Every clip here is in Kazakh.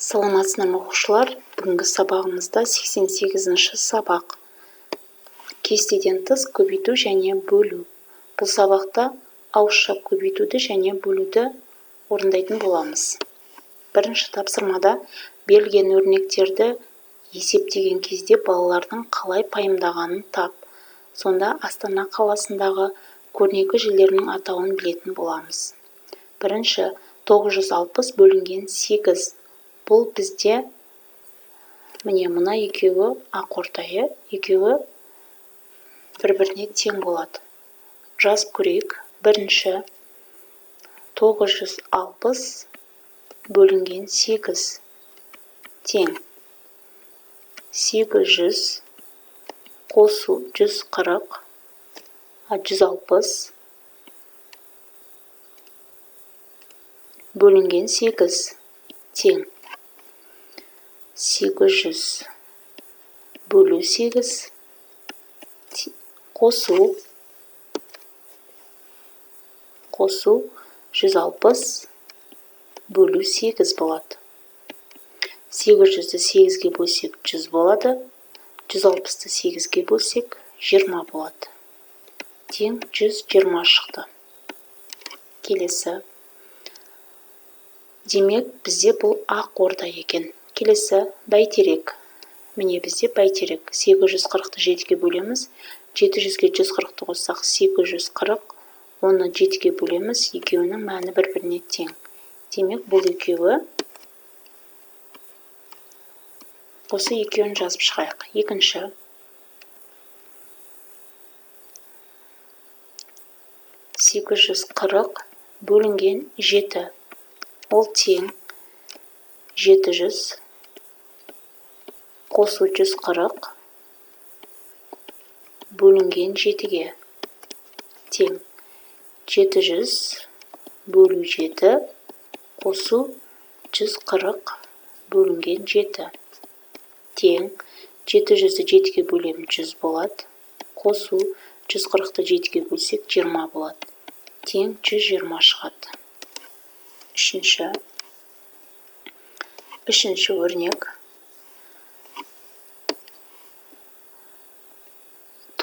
Саламатсыздар ма оқушылар? Бүгінгі сабағымызда 88-ші сабақ. Кестеден тыс көбейту және бөлу. Бұл сабақта ауызша көбейтуді және бөлуді орындайтын боламыз. Бірінші тапсырмада берілген өрнектерді есептеген кезде балалардың қалай пайымдағанын тап. Сонда Астана қаласындағы көрнекі жерлерінің атауын білетін боламыз. Бірінші, 960 бөлінген 8. Бұл бізде міне мына екеуі ақ ортайы, екеуі бір-біріне тең болады. Жазып көрейік. Бірінші, 960 бөлінген 8 тең 800 қосу 140, 160 бөлінген 8 тең 800 бөлу 8 қосу 160 бөлу 8 болады. 800-ді 8-ге бөлсек 100 болады. 160-ды 8-ге бөлсек 20 болады. Тең 120 шықты. Келесі. Демек, бізде бұл ақ орта екен. Келесі бәйтерек. Міне бізде бәйтерек. 840-ды 7-ге бөлеміз. 700-ге 140-ды қоссақ 840. Оны 7-ге бөлеміз. Екеуінің мәні бір-біріне тең. Демек, бұл екеуі. Осы екеуін жазып шығайық. Екінші. 840 бөлінген 7. Ол тең 700 қосу 140 бөлінген 7-ге тең 700 бөлу 7 қосу 140 бөлінген 7 тең 700-ді 7-ге бөлем 100 болады. Қосу 140-ды 7-ге бөлсек 20 болады. Тең 120 шығады. Үшінші өрнек.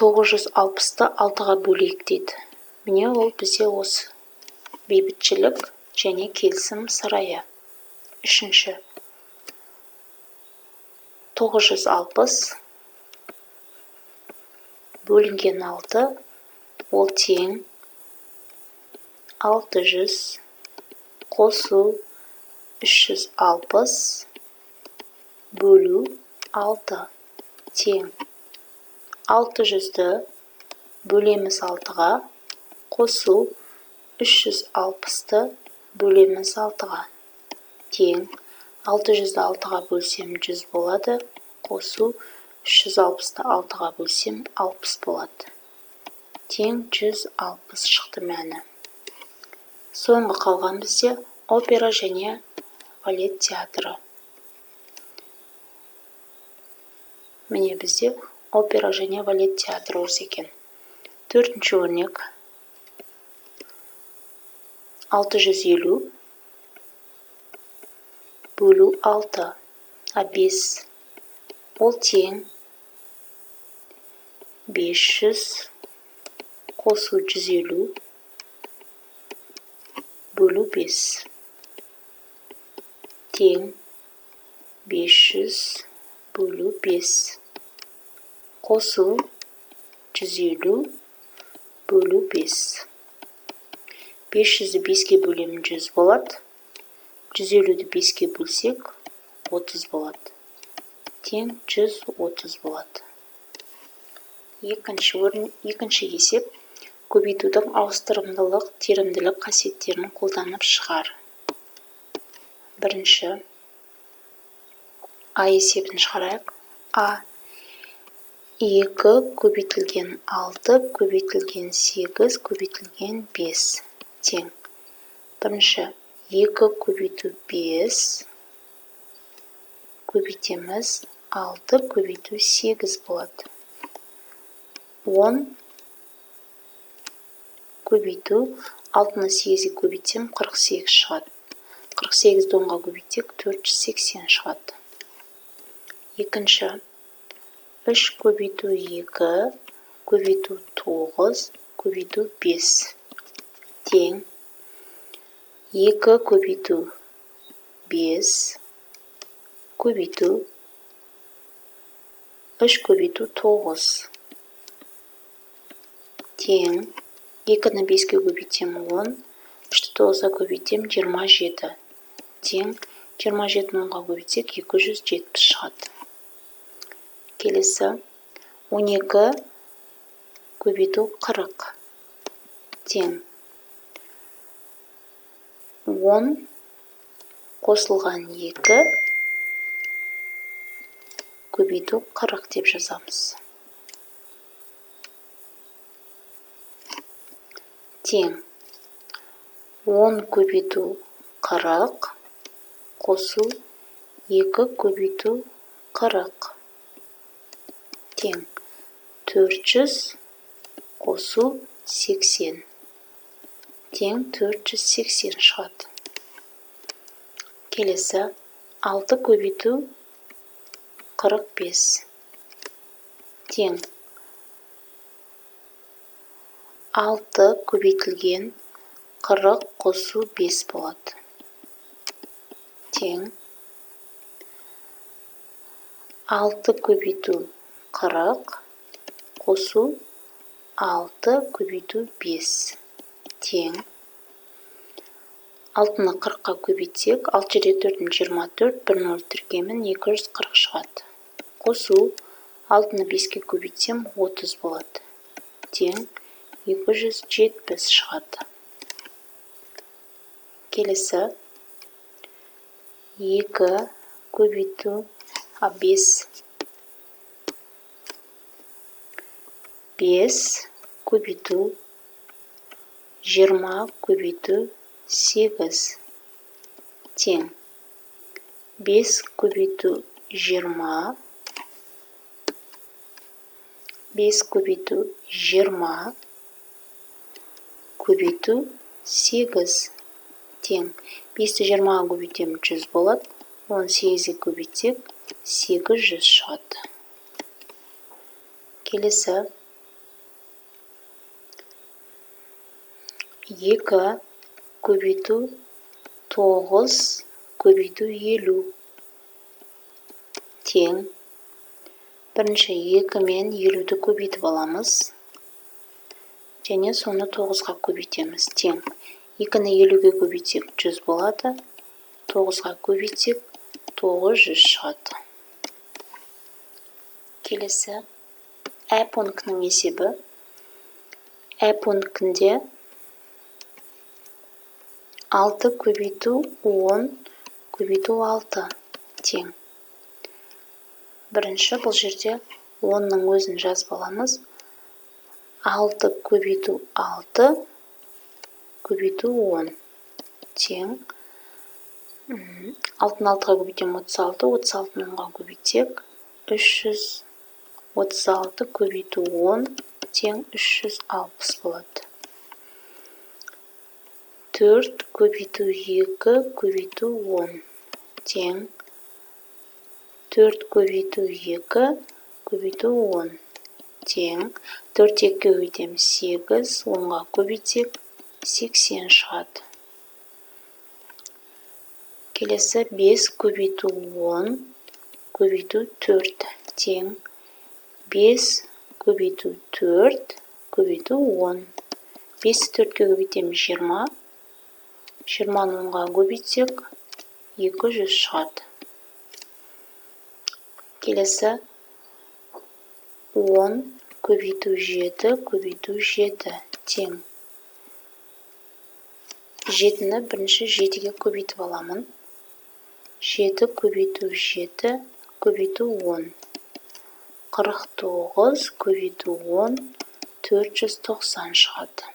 960-ты 6-ға бөлейік дейді. Міне ол бізде осы. Бейбітшілік және келісім сарайы. Үшінші. 960 бөлінген 6. Ол тең 600 қосу 360 бөлу 6 тең 600-ді бөлеміз 6-ға, қосу 360-ды бөлеміз 6-ға тең 600-ді 6-ға бөлсем 100 болады, қосу 360-ды 6-ға бөлсем 60 болады. Тең 160 шықты мәні. Соңғы қалған бізде опера және балет театры. Міне бізде опера және балет театры осы екен. Төртінші өрнек. 650 бөлу 6, 5. Ол тең 500 қосу 150 бөлу 5 тең 500 бөлу 5 қосу 150 бөлу 5. 500-ді 5-ге бөлем 100 болады. 150-ді 5-ге бөлсек 30 болады. Тең 130 болады. Екінші есеп. Көбейтудің ауыстырымдылық, терімділік қасиеттерін қолданып шығар. Бірінші. А есебін шығарайық. А. 2 көбейтілген 6 көбейтілген 8 көбейтілген 5 тең. Бірінші. 2 көбейту 5 көбейтеміз 6 көбейту 8 болады. 10 көбейту 6-ны 8-ге көбейтсем 48 шығады. 48-ді 10-ға көбейтсек 480 шығады. Екінші, 3 көбейту 2 көбейту 9 көбейту 5 тең 2 көбейту 5 көбейту 3 көбейту 9 тең 2-ні 5-ке көбейтсем 10, 3-ті 9-ға көбейтсем 27 тең 27-ні 10-ға көбейтсек 270 шығады. Келесі 12 көбейту 40 тең 10 қосылған 2 көбейту 40 деп жазамыз. Тең 10 көбейту 40 қосу 2 көбейту 40 тең 400 қосу 80 тең 480 шығады. Келесі 6 көбейту 45 тең 6 көбейтілген 40 қосу 5 болады. Тең 6 көбейту 40 қосу 6 көбейту 5 тең 6-ны 40-қа көбейтсек 6 жерде 4-ін 24, 1 0 тіркемін 240 шығады. Қосу 6-ны 5-ке көбейтсем 30 болады. Тең 270 шығады. Келесі 2 көбейту 5 көбейту 20 көбейту 8 тең 5 көбейту 20 5 көбейту 20 көбейту 8 тең 5-ті 20-ға көбейтем 100 болады. 18-ге көбейтсек 800 шығады. Келесі 2 көбейту 9 көбейту 50 тең бірінші 2 мен 50-ді көбейтіп аламыз және соны 9-ға көбейтеміз. Тең 2-ні 50-ге көбейтсек 100 болады, 9-ға көбейтсек 900 шығады. Келесі ә пунктінің есебі. Ә пунктінде 6 көбейту 10 көбейту 6 тең. Бірінші бұл жерде 10-ның өзін жазып аламыз. 6 көбейту 6 көбейту 10 тең. 6-ны 6-ға көбейтем 36, 36-ны 10-ға көбейтсек 336 көбейту 10 тең 360 болады. 4 көбейту 2 көбейту 10 тең 4 көбейту 2 көбейту 10 тең 4 2-ге көбейтем 8, 10-ға көбейтсек 80 шығады. Келесі 5 көбейту 10 көбейту 4 тең 5 көбейту 4 көбейту 10. 5-ті 4-ке көбейтем 20, 20-ны 10-ға көбейтсек 200 шығады. Келесі 10 көбейту 7 көбейту 7 тең. 7-ні бірінші 7-ге көбейтіп аламын. 7 көбейту 7 көбейту 10. 49 көбейту 10 490 шығады.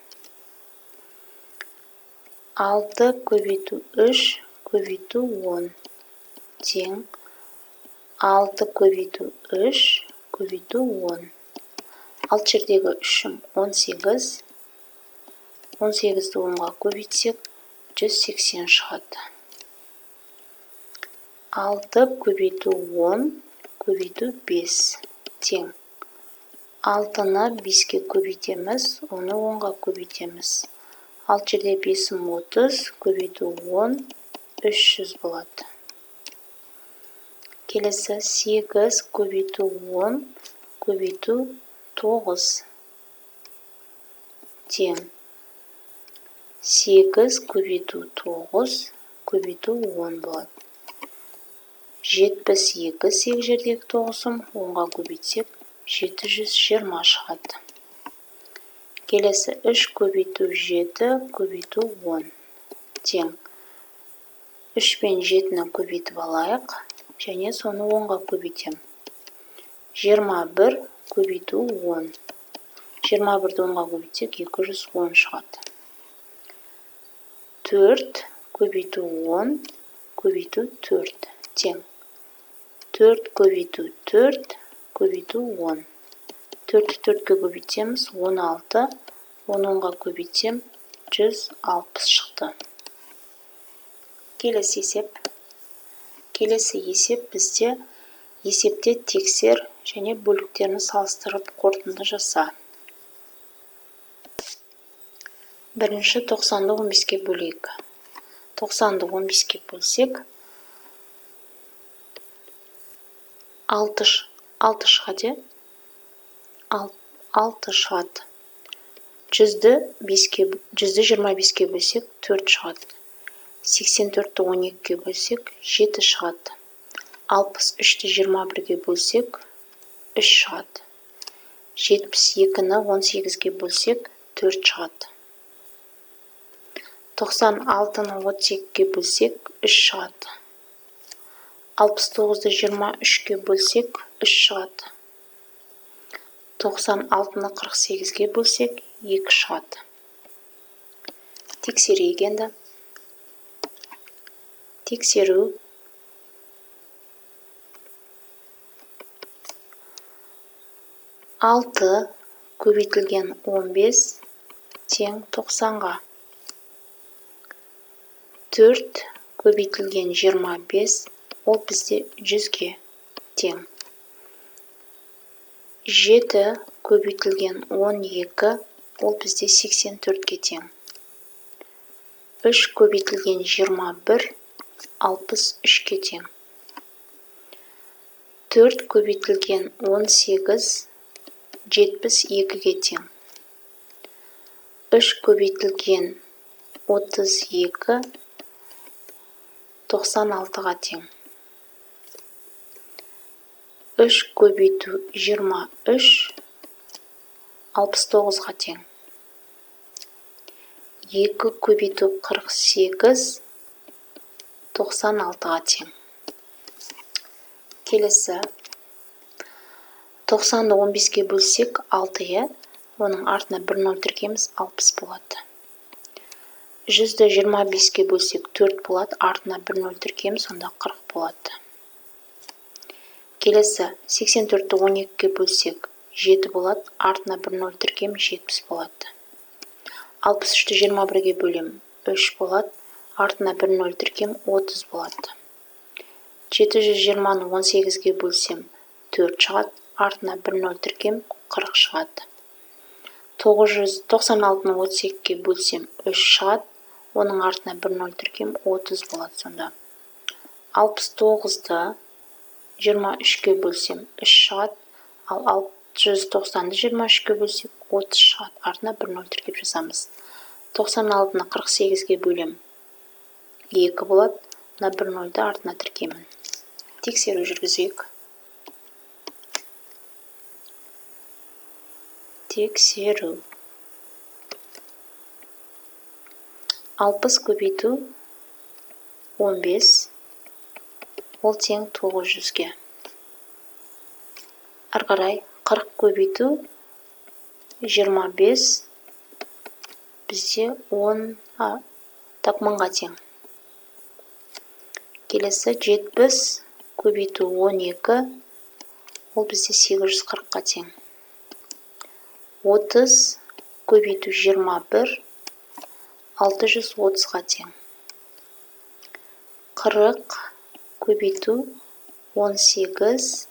6 көбейту 3 көбейту 10 тең 6 көбейту 3 көбейту 10. 6 жердегі 3-ім 18. 18-ді 10-ға көбейтсек 180 шығады. 6 көбейту 10 көбейту 5 тең. 6-ны 5-ке көбейтеміз, оны 10-ға көбейтеміз. 6 жерде 5-ім 30 көбейту 10 300 болады. Келесі 8 көбейту 10 көбейту 9 тең. 8 көбейту 9 көбейту 10 болады. 72 8 жердегі 9-ым 10-ға көбейтсек 720 шығады. Келесі 3 көбейту 7 көбейту 10 тең. 3 пен 7-ні көбейтіп алайық, және соны 10-ға көбейтем. 21 көбейту 10. 21-ді 10-ға көбейтсек 210 шығады. 4 көбейту 10 көбейту 4 тең. 4 көбейту 4 көбейту 10. 4-ті 4-ке көбейтеміз 16, 10-ға көбейтсем 160 шықты. Келесі есеп бізде есепте тексер және бөліктерін салыстырып қорытынды жаса. Бірінші 90-ды 15-ке бөлейік. 90-ды 15-ке бөлсек 6 шығады. 6 шығады. 100-ді 25-ке бөлсек 4 шығады. 84-ті 12-ке бөлсек 7 шығады. 63-ті 21-ге бөлсек 3 шығады. 72-ні 18-ге бөлсек 4 шығады. 96-ны 32-ге бөлсек 3 шығады. 69-ды 23-ге бөлсек 3 шығады. 96-ны 48-ге бөлсек 2 шығады. Тексерейік енді. Тексеру. 6 көбейтілген 15 тең 90-ға. 4 көбейтілген 25, ол бізде 100-ге тең. 7 көбейтілген 12, ол бізде 84-ге тең. 3 көбейтілген 21, 63-ге тең. 4 көбейтілген 18, 72-ге тең. 3 көбейтілген 32, 96-ға тең. 3 көбейту 23, 69-ға тең. 2 көбейту 48, 96-ға тең. Келесі 90-ды 15-ке бөлсек 6-я, оның артына 1 0 тіркейміз, 60 болады. 100-ді 25-ке бөлсек 4 болады, артына 1 0 тіркейміз, сонда 40 болады. Келесі 84-ді 12-ке бөлсек 7 болады, артына 1 0 тіркейміз, 70 болады. 63-ді 21-ге бөлем 3 болады, артына 1 0 тіркем 30 болады. 720-ны 18-ге бөлсем 4 шығады, артына 1 0 тіркем 40 шығады. 996-ны 32-ге бөлсем 3 шығады, оның артына 1 0 тіркем 30 болады сонда. 69-ды 23-ге бөлсем 3 шығады, ал 690-ды 23-ге бөлсек 30 шығады, артына 1 0 тіркеп жазамыз. 96-ны 48-ге бөлем 2 болады, мына 1 0-ді артына тіркеймін. Тексеру жүргізейік. Тексеру. 60 көбейту 15, ол тең 900-ге. Арқарай 40 көбейту 25, бізде 10-ға тең. Келесі 70 көбейту 12, ол бізде 840-ға тең. 30 көбейту 21, 630-ға тең. 40 көбейту 18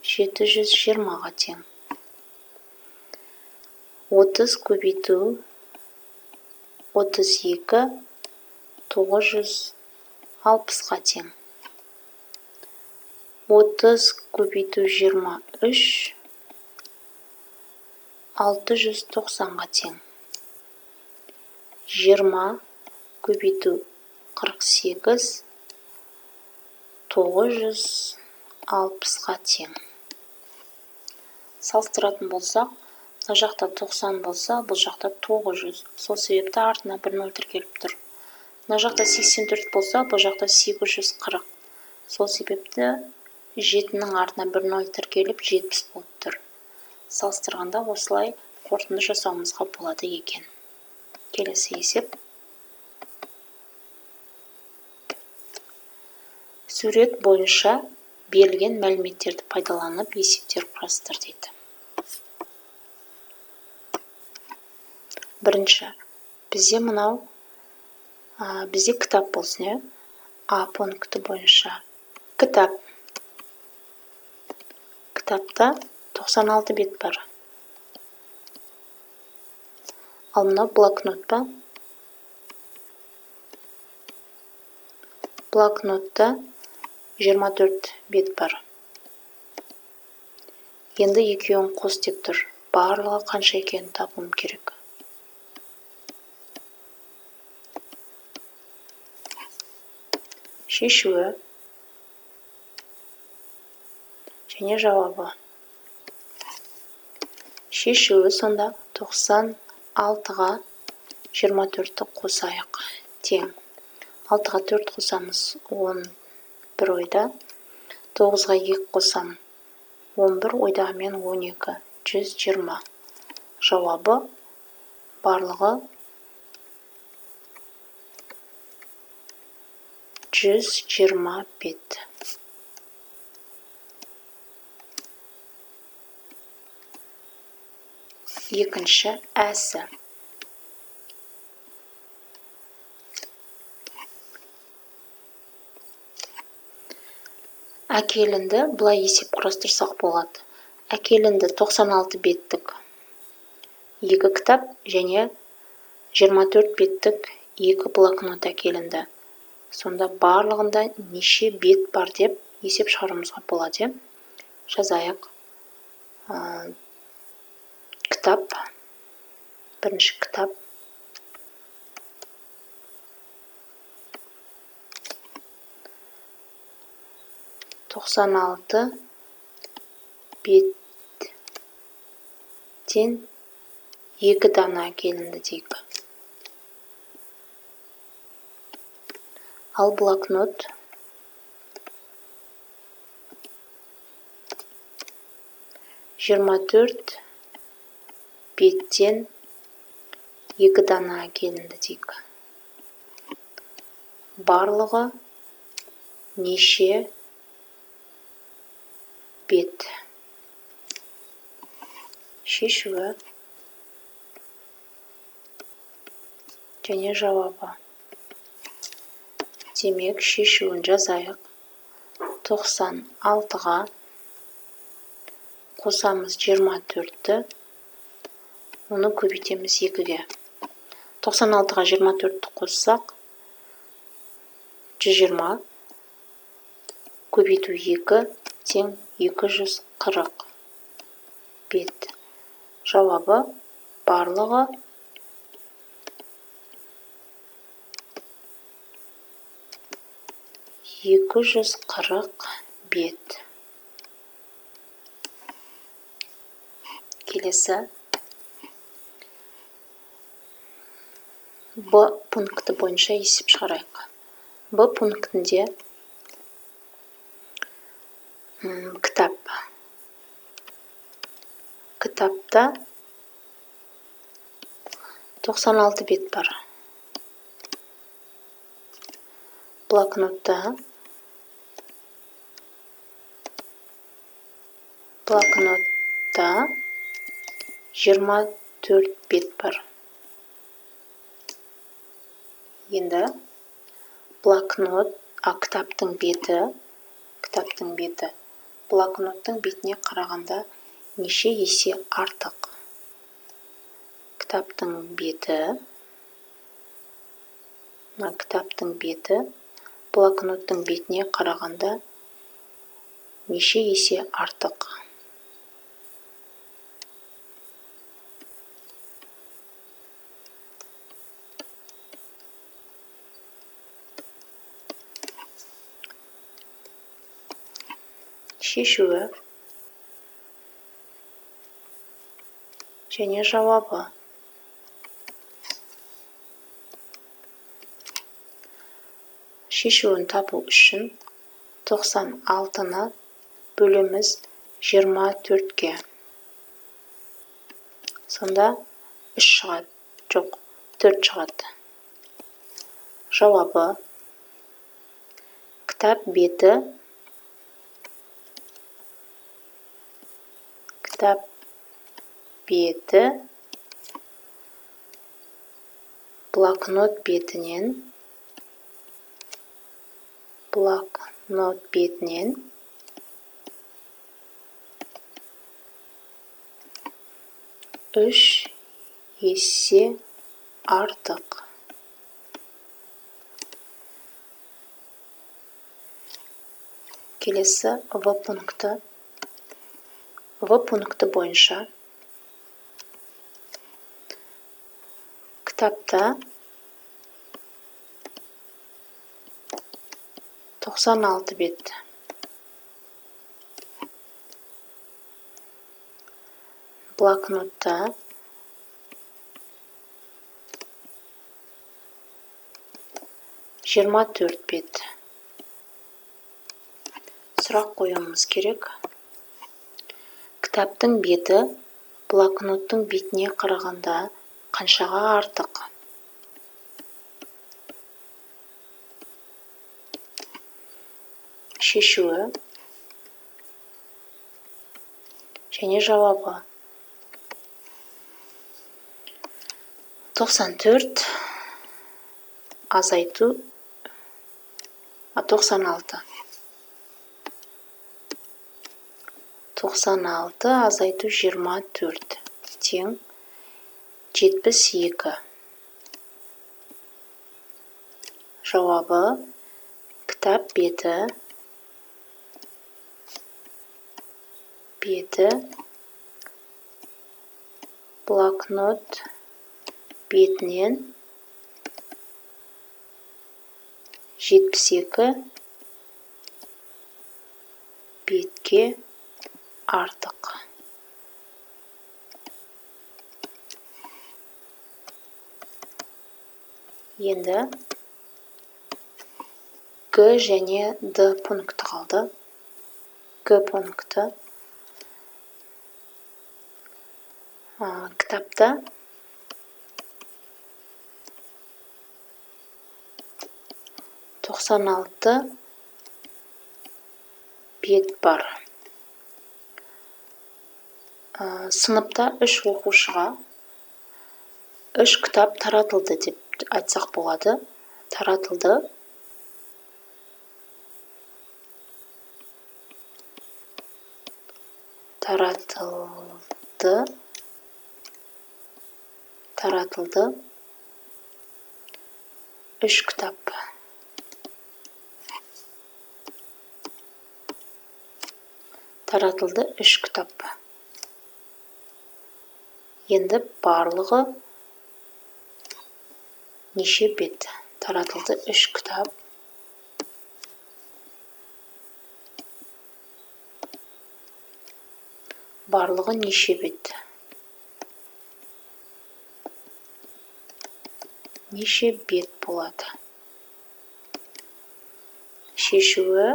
720-ға тең. 30 көбейту 32 960-ға тең. 30 көбейту 23 690-ға тең. 20 көбейту 48 960-ға тең. Салыстыратын болсақ, мына жақта 90 болса, бұл жақта 900. Сол себепті артына 1 0 тіркеліп тұр. Мына жақта 84 болса, бұл жақта 840. Сол себепті 7-нің артына 1 0 тіркеліп 70 болып тұр. Салыстырғанда осылай қорытынды жасауымызға болады екен. Келесі есеп. Сурет бойынша берілген мәліметтерді пайдаланып есептер құрастыр дейді. Бірінші, бізде кітап болсын, е? А пункті бойынша. Кітапта 96 бет бар. Ал мынау блокнот па? Блокнотта 24 бет бар. Енді екеуін қос деп тұр. Барлығы қанша екенін табуым керек. Шешуі және жауабы. Шешуі сонда 96-ға 24-ті қосайық. Тең. 6-ға 4 қосамыз 11 ойда. 9-ға 2 қосам 11 ойдағымен 12. 120. Жауабы барлығы 120 бет. Екінші әсі. Әкелінді бұлай есеп құрастырсақ болады. Әкелінді 96 беттік 2 кітап және 24 беттік 2 блокнот әкелінді. Сонда барлығында неше бет бар деп есеп шығаруымызға болады. Жазайық. Кітап. Бірінші кітап. Тоқсан алты беттен 2 дана әкелінді дейік. Ал блокнот жиырма төрт беттен 2 дана әкелінді дейік. Барлығы неше бет? Шешуі және жауабы. Демек, шешуін жазайық. 96-ға қосамыз 24-ті, оны көбейтеміз 2-ге. 96-ға 24-ті қоссақ 120, көбейту 2 тең 240 бет. Жауабы барлығы 240 бет. Келесі. Б пункті бойынша есеп шығарайық. Б пунктінде кітап. Кітапта 96 бет бар. Блокнотта 24 бет бар. Енді блокнот кітаптың беті блокноттың бетіне қарағанда неше есе артық? Кітаптың беті блокноттың бетіне қарағанда неше есе артық? Шешуі және жауабы. Шешуін табу үшін 96-ны бөлеміз 24-ке. Сонда 3 шығады. Жоқ, 4 шығады. Жауабы: кітап беті блокнот бетінен 3 есе артық. Келесі В пункті. В пункті бойынша кітапта 96 бет. Блокнотта 24 бет. Сұрақ қоюымыз керек. Кітаптың беті блокноттың бетіне қарағанда қаншаға артық? Шешуі және жауабы. 94 азайту 96. 96 азайту 24 тең 72. Жауабы: кітап беті блокнот бетінен 72 бетке артық. Енді Г және Д пункті қалды. Г пункті. Кітапта 96 бет бар. Сыныпта 3 оқушыға 3 кітап таратылды деп айтсақ болады. Таратылды. Таратылды 3 кітап. Таратылды 3 кітап. Енді барлығы неше бет? Таратылды 3 кітап. Барлығы неше бет? Неше бет болады? Шешуі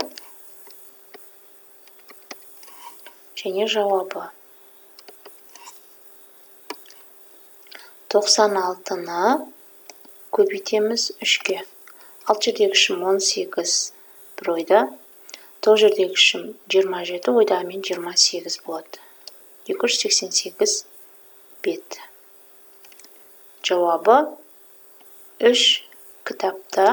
және жауабы. 96-ны көбейтеміз 3-ке. Ал жердегі шым 18 бір ойда. Сол жердегі шым 27 ойдағымен 28 болады. 288 бет. Жауабы 3 кітапта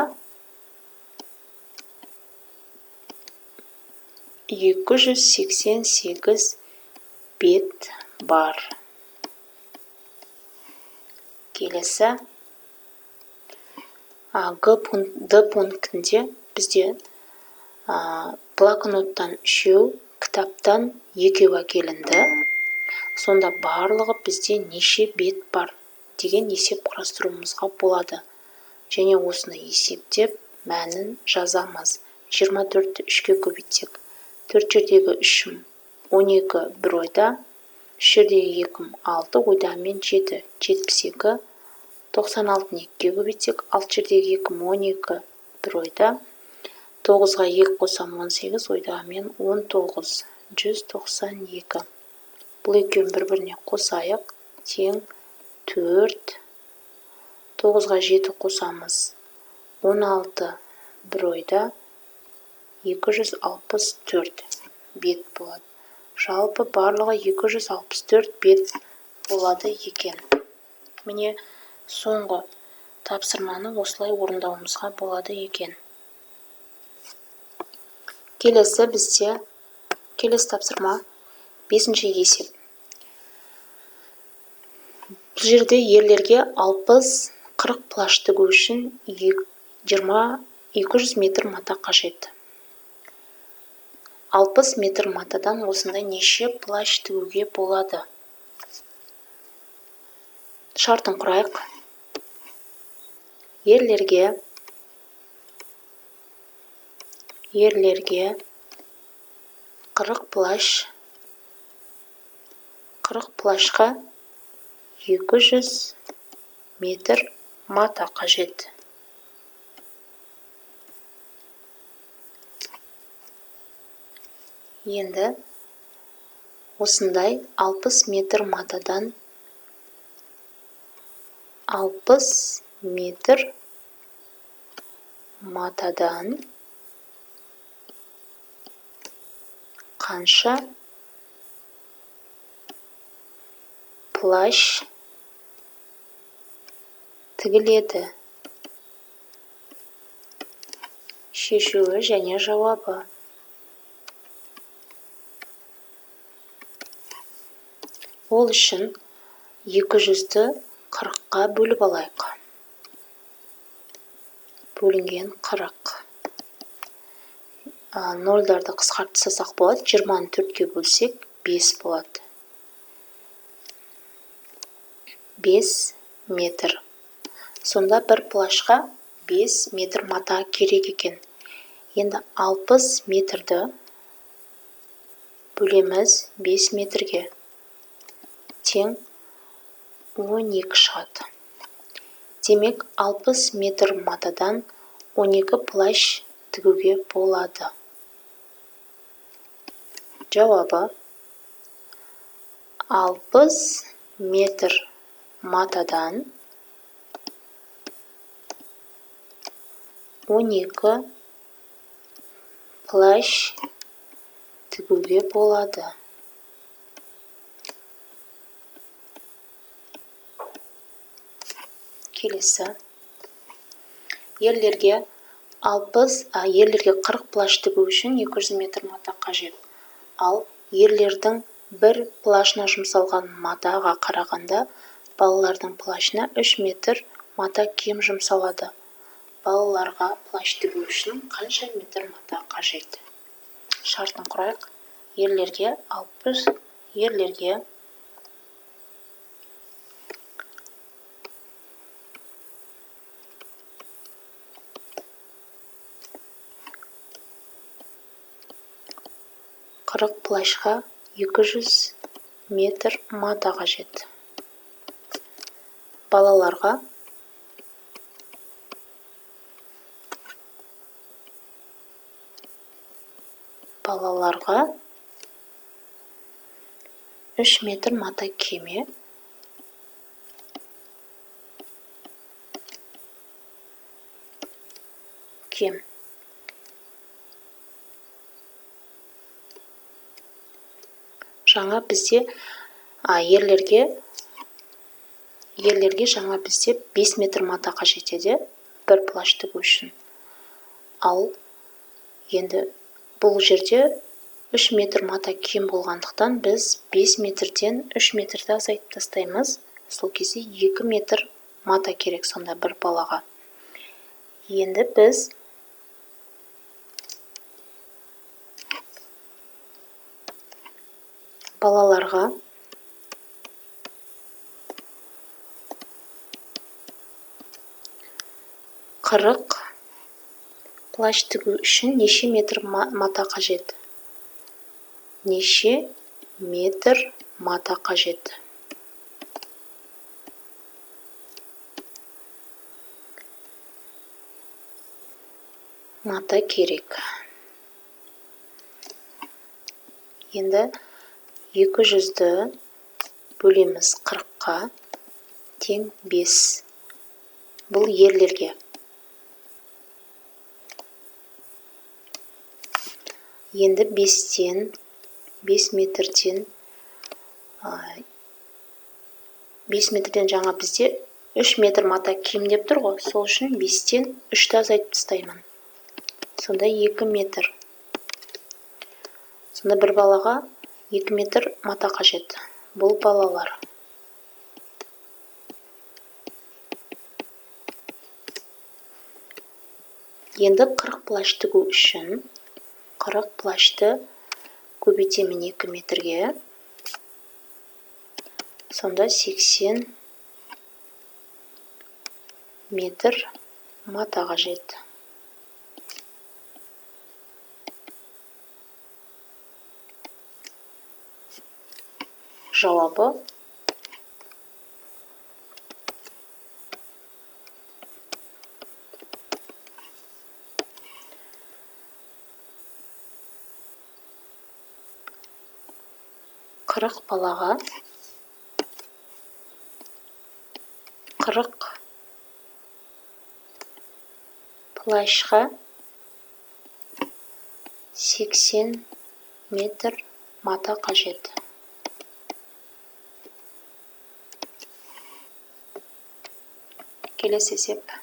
288 бет бар. Келесі Д пунктінде бізде блокноттан 3, кітаптан 2 әкелінді. Сонда барлығы бізде неше бет бар деген есеп құрастыруымызға болады. Және осыны есептеп мәнін жазамыз. 24-ті 3-ке көбейтсек, 4 жердегі 3-ім 12 бір ойда, 3 жердегі 2-ім 6, ойдамен 7, 72, 96-ны 2-ке көбейтсек, 6 жердегі 2-ім 12 бір ойда, 9-ға 2 қосам 18, ойдамен 19, 192. Бұл екеуін бір-біріне қосайық, тең 4, 9-ға 7 қосамыз 16 бір ойда, 264 бет болады. Жалпы барлығы 264 бет болады екен. Міне соңғы тапсырманы осылай орындауымызға болады екен. Келесі тапсырма 5-ші есеп. Бұл жерде ерлерге 60-40 плащ тігу үшін 200 метр мата қажет. 60 метр матадан осындай неше плащ тігуге болады? Шартын құрайық. Ерлерге 40 плащқа 200 метр мата қажет. Енді осындай 60 метр матадан қанша плащ тігіледі? Шешуі және жауабы. Ол үшін 200-ді 40-қа бөліп алайық. Бөлінген 40. Нолдарды қысқартсақ болады. 20-ны 4-ке бөлсек 5 болады. 5 метр. Сонда бір плащқа 5 метр мата керек екен. Енді 60 метрді бөлеміз 5 метрге. Тең 12 шығады. Демек 60 метр матадан 12 плащ тігуге болады. Жауабы 60 метр матадан 12 плащ тігуге болады. Келесі. Ерлерге 40 плащ тігу үшін 200 метр мата қажет. Ал ерлердің бір плащына жұмсалған матаға қарағанда балалардың плащына 3 метр мата кем жұмсалады. Балаларға плащ тігу үшін қанша метр мата қажет? Шартын құрайық. Ерлерге 40 плащқа 200 метр мата қажет. Балаларға 3 метр мата кеме. Кем. Жаңа бізде ерлерге жаңа бізде 5 метр мата қажет еді бір плащ тігу үшін. Ал енді бұл жерде 3 метр мата кем болғандықтан біз 5 метрден 3 метрді азайтып тастаймыз. Сол кезде 2 метр мата керек сонда бір балаға. Енді біз балаларға қырық плащ тігу үшін неше метр мата қажет? Неше метр мата қажет? Мата керек. Енді 200-ді бөлеміз 40-қа тең 5. Бұл ерлерге. Енді 5 метрден 5 метрден жаңа бізде 3 метр мата кем деп тұр ғой. Сол үшін 5-тен 3-ті азайтып тастаймын. Сонда 2 метр. Сонда бір балаға 2 метр мата қажет. Бұл балалар. Енді 40 плащ тігу үшін 40 плащты көбейтемін 2 метрге. Сонда 80 метр мата қажет. Жауабы қырық балаға 40 плащқа 80 метр мата қажет. Келесі есеп.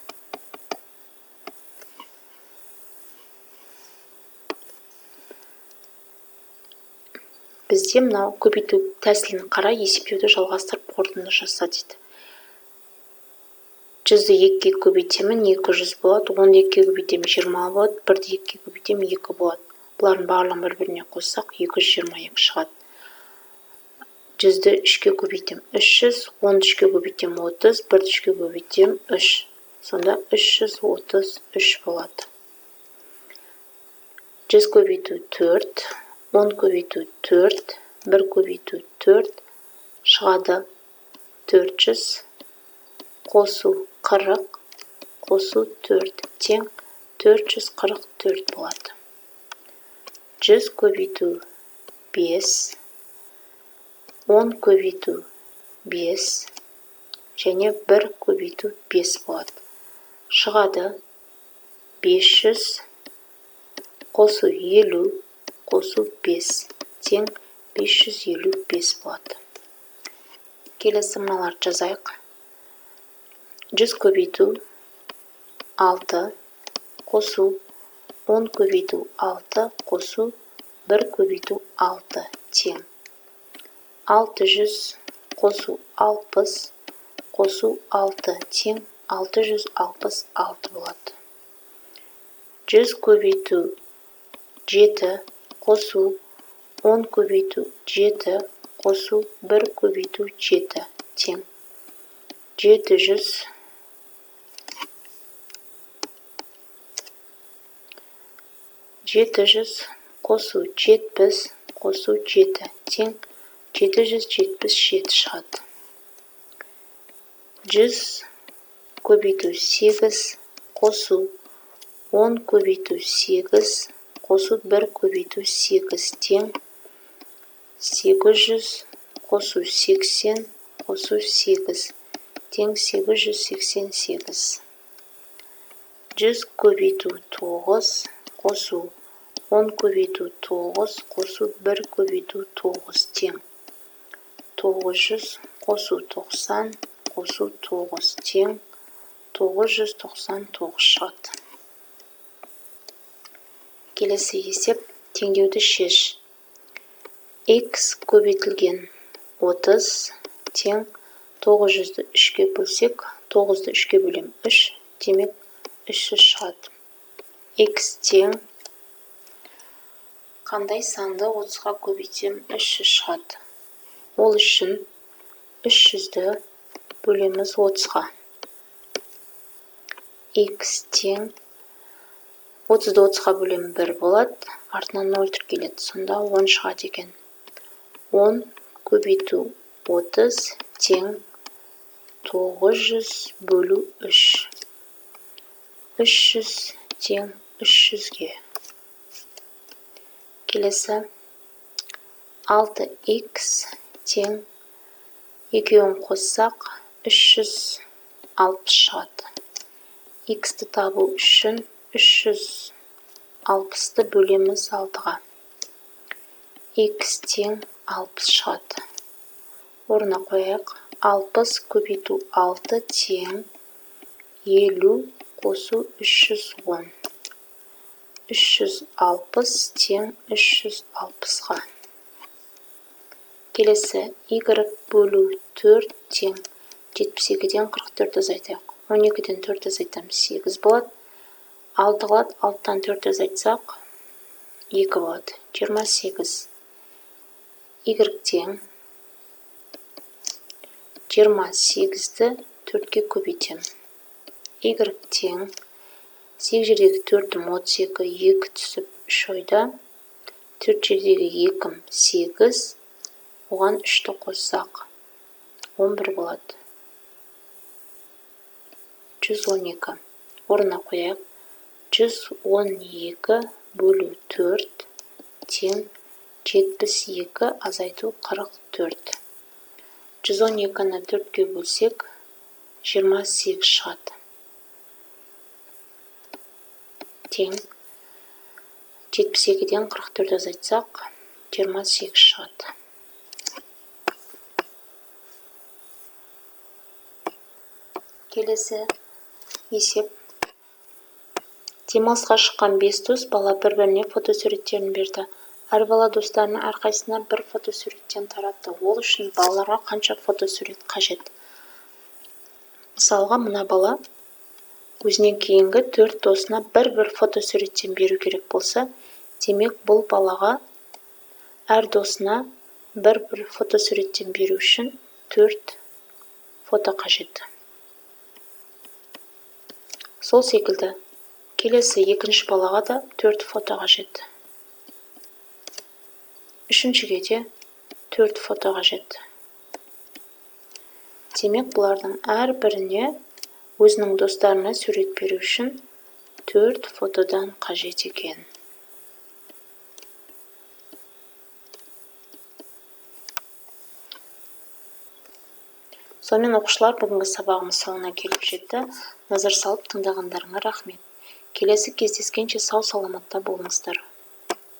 Бізде мынау көбейту тәсілін қарай есептеуді жалғастырып қорытынды жаса дейді. 100-ді 2-ге көбейтемін 200 болады, 10-ды 2-ге көбейтемін 20 болады, 1-ді 2-ге көбейтемін 2 болады. Бұлардың барлығын бір-біріне қоссақ 222 шығады. 100-ді 3-ге көбейтемін 300, 10-ды 3-ге көбейтемін 30, 1-ді 3-ге көбейтемін 3. Сонда 333 болады. 100 көбейту 4, 10 көбейту 4, 1 көбейту 4, шығады 400, қосу 40, қосу 4, тең 444 болады. 100 көбейту 5, 10 көбейту 5, және 1 көбейту 5 болады. Шығады 500, қосу 50, қосу 5, тең 555 болады. Келесі мыналар жазайық. 100 көбейту 6, қосу 10 көбейту 6, қосу 1 көбейту 6, тең 600, қосу 60, қосу 6, тең 666 болады. 100 көбейту 7, қосу 10 көбейту 7, қосу 1 көбейту 7, тең 700, 700, қосу 70, қосу 7, тең 777 шығады. 100 көбейту 8, қосу 10 көбейту 8, қосу 1 көбейту 8, тең 800, қосу 80, қосу 8, тең 888. 100 көбейту 9, қосу 10 көбейту 9, қосу 1 көбейту 9, тең 900, қосу 90, қосу 9, тең 999 шығады. Келесі есеп теңдеуді шеш. x көбейтілген 30 тең 900-ді 3-ке бөлсек, 9-ды 3-ке бөлем 3, демек 300 шығады. X тең қандай санды 30-ға көбейтсем 300 шығады. Ол үшін 300-ді бөлеміз 30-ға. X тең 30-ды 30-ға бөлем 1 болады, артынан 0 тіркеледі, сонда 10 шығады екен. 10 көбейту 30 тең 900 бөлу 3. 300 тең 300-ге. Келесі 6x тең екеуін қоссақ 360 шығады. X-ті табу үшін 360-ты бөлеміз 6-ға. X тең 60 шығады. Орнына қояйық. 60 көбейту 6 тең 50 қосу 310. 360 тең 360-ға. Келесі y бөлу 4 тең 72-ден 44 азайтайық. 12-ден 4 азайтам 8 болады. 6 қалады, 6-тан 4 азайтсақ 2 болады. 28. Y тең 28-ді 4-ке көбейтем. Y тең 8 жердегі 4-ім 32, 2 түсіп 3 ойда. 4 жердегі 2-ім 8, оған 3-ті қоссақ 11 болады. 112. Орнына қояйық. 112 бөлу 4 тең 72 азайту 44. 112-ні 4-ке бөлсек 28 шығады. Тең 72-ден 44 азайтсақ 28 шығады. Келесі есеп. Демалысқа шыққан 5 дос бала бір-біріне фотосуреттерін берді. Әр бала достарының әрқайсысына бір фотосуреттен таратты. Ол үшін балаларға қанша фотосурет қажет? Мысалға, мына бала өзінен кейінгі 4 досына бір-бір фотосуреттен беру керек болса, демек бұл балаға әр досына бір-бір фотосуреттен беру үшін 4 фото қажет. Сол секілді, келесі екінші балаға да 4 фото қажет. Үшіншіге де 4 фото қажет. Демек, бұлардың әр біріне өзінің достарына сурет беру үшін 4 фотодан қажет екен. Сонымен оқушылар, бүгінгі сабағымыз соңына келіп жетті. Назар салып тыңдағандарыңа рахмет. Келесі кездескенше сау саламатта болыңыздар.